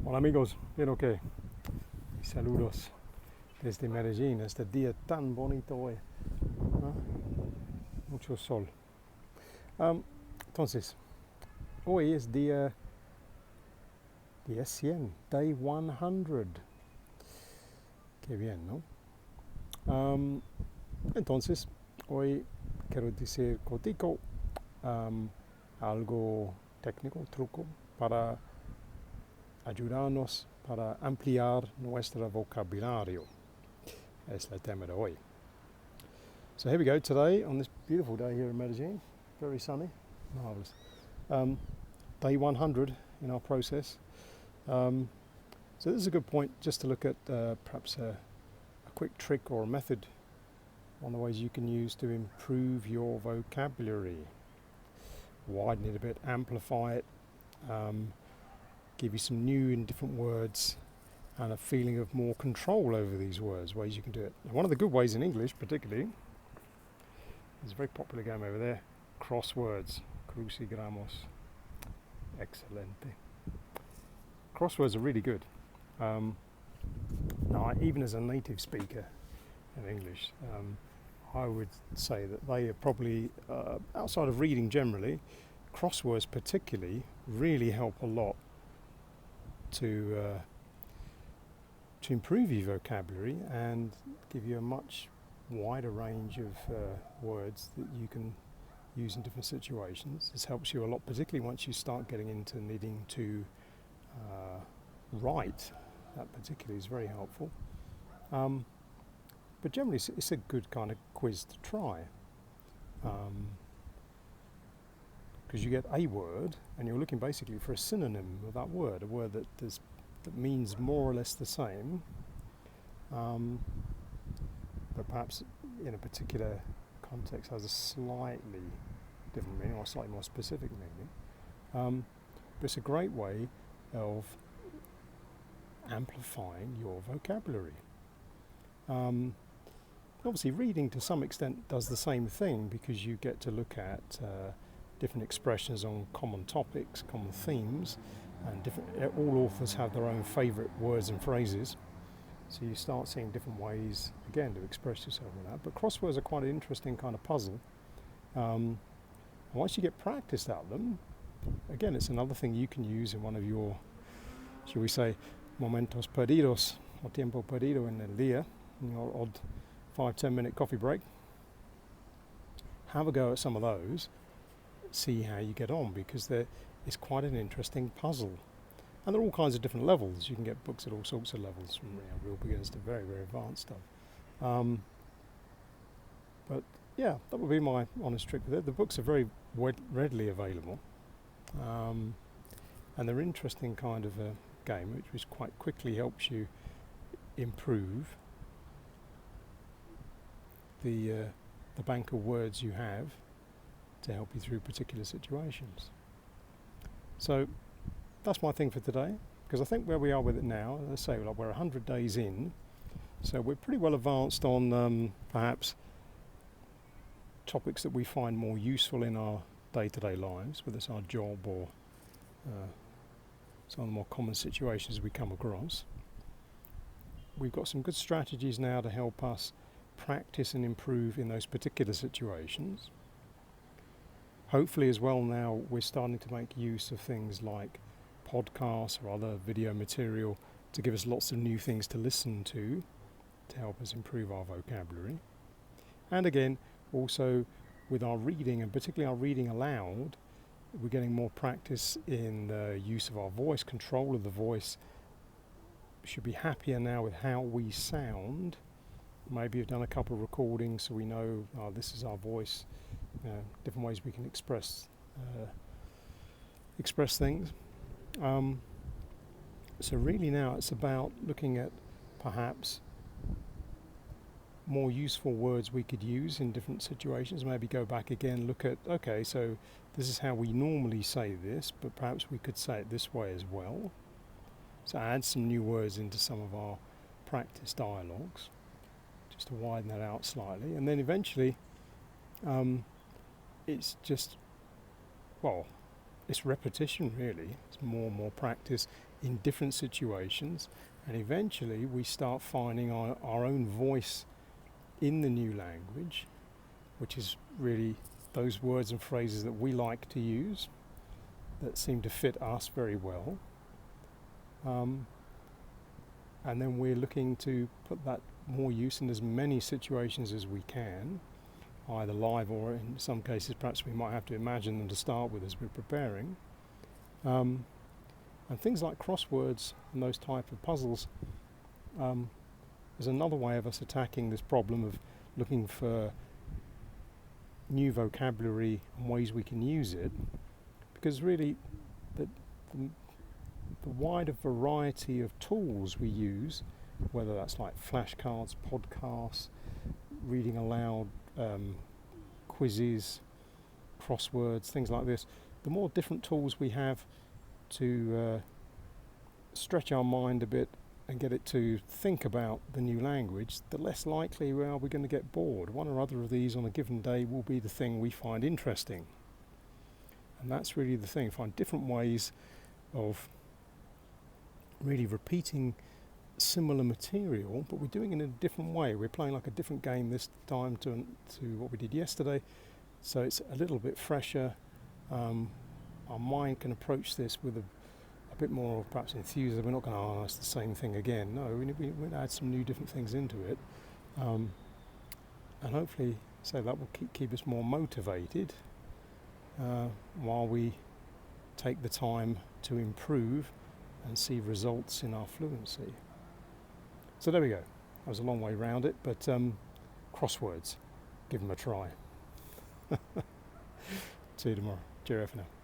Hola amigos, bien ok. Y saludos desde Medellín, este día tan bonito hoy, ¿no? Mucho sol. Entonces, hoy es día 100, day 100. Qué bien, ¿no? Entonces, hoy quiero decir cortico, algo técnico, truco, para ayudarnos para ampliar nuestro vocabulario. Es el tema de hoy. So here we go today on this beautiful day here in Medellin, very sunny, marvellous. Day 100 in our process. So this is a good point just to look at perhaps a quick trick or a method, one of the ways you can use to improve your vocabulary. Widen it a bit, amplify it, give you some new and different words and a feeling of more control over these words, ways you can do it. And one of the good ways in English particularly, there's a very popular game over there, Crosswords, crucigramos, excelente. Crosswords are really good. Now, even as a native speaker in English, I would say that they are probably, outside of reading generally, crosswords particularly really help a lot to improve your vocabulary and give you a much wider range of words that you can use in different situations. This helps you a lot, particularly once you start getting into needing to write. That particularly is very helpful. But generally it's a good kind of quiz to try. Because you get a word and you're looking basically for a synonym of that word, a word that means more or less the same, but perhaps in a particular context has a slightly different meaning or a slightly more specific meaning. But it's a great way of amplifying your vocabulary. Obviously reading to some extent does the same thing because you get to look at different expressions on common topics, common themes, and all authors have their own favourite words and phrases. So you start seeing different ways, again, to express yourself with that. But crosswords are quite an interesting kind of puzzle. Once you get practiced at them, again, it's another thing you can use in one of your, shall we say, momentos perdidos, or tiempo perdido en el día, in your odd 5-10 minute coffee break. Have a go at some of those, see how you get on, because it's quite an interesting puzzle. And there are all kinds of different levels. You can get books at all sorts of levels, from real beginners to very, very advanced stuff. But yeah, that would be my honest trick with it. The books are very readily available. And they're interesting kind of a game, which quite quickly helps you improve the bank of words you have to help you through particular situations. So that's my thing for today, because I think where we are with it now, let's say we're 100 days in, so we're pretty well advanced on perhaps topics that we find more useful in our day-to-day lives, whether it's our job or some of the more common situations we come across. We've got some good strategies now to help us practice and improve in those particular situations. Hopefully as well now we're starting to make use of things like podcasts or other video material to give us lots of new things to listen to help us improve our vocabulary. And again, also with our reading, and particularly our reading aloud, we're getting more practice in the use of our voice, control of the voice. We should be happier now with how we sound. Maybe you've done a couple of recordings so we know this is our voice, different ways we can express things. So really now it's about looking at perhaps more useful words we could use in different situations. Maybe go back again, look at, okay, so this is how we normally say this, but perhaps we could say it this way as well. So add some new words into some of our practice dialogues, just to widen that out slightly. And then eventually, it's just, it's repetition really. It's more and more practice in different situations, and eventually we start finding our own voice in the new language, which is really those words and phrases that we like to use, that seem to fit us very well. And then we're looking to put that more use in as many situations as we can, either live or in some cases perhaps we might have to imagine them to start with as we're preparing. And things like crosswords and those type of puzzles is another way of us attacking this problem of looking for new vocabulary and ways we can use it, because really the wider variety of tools we use, whether that's like flashcards, podcasts, reading aloud, quizzes, crosswords, things like this, the more different tools we have to stretch our mind a bit and get it to think about the new language, the less likely we are we're going to get bored. One or other of these on a given day will be the thing we find interesting. And that's really the thing, find different ways of really repeating similar material, but we're doing it in a different way. We're playing like a different game this time to what we did yesterday, so it's a little bit fresher. Our mind can approach this with a bit more perhaps enthusiasm. We're not going to, oh, it's the same thing again. No, we add some new different things into it, and hopefully so that will keep us more motivated while we take the time to improve and see results in our fluency. So there we go. That was a long way round it, but crosswords, give them a try. See you tomorrow. Cheerio for now.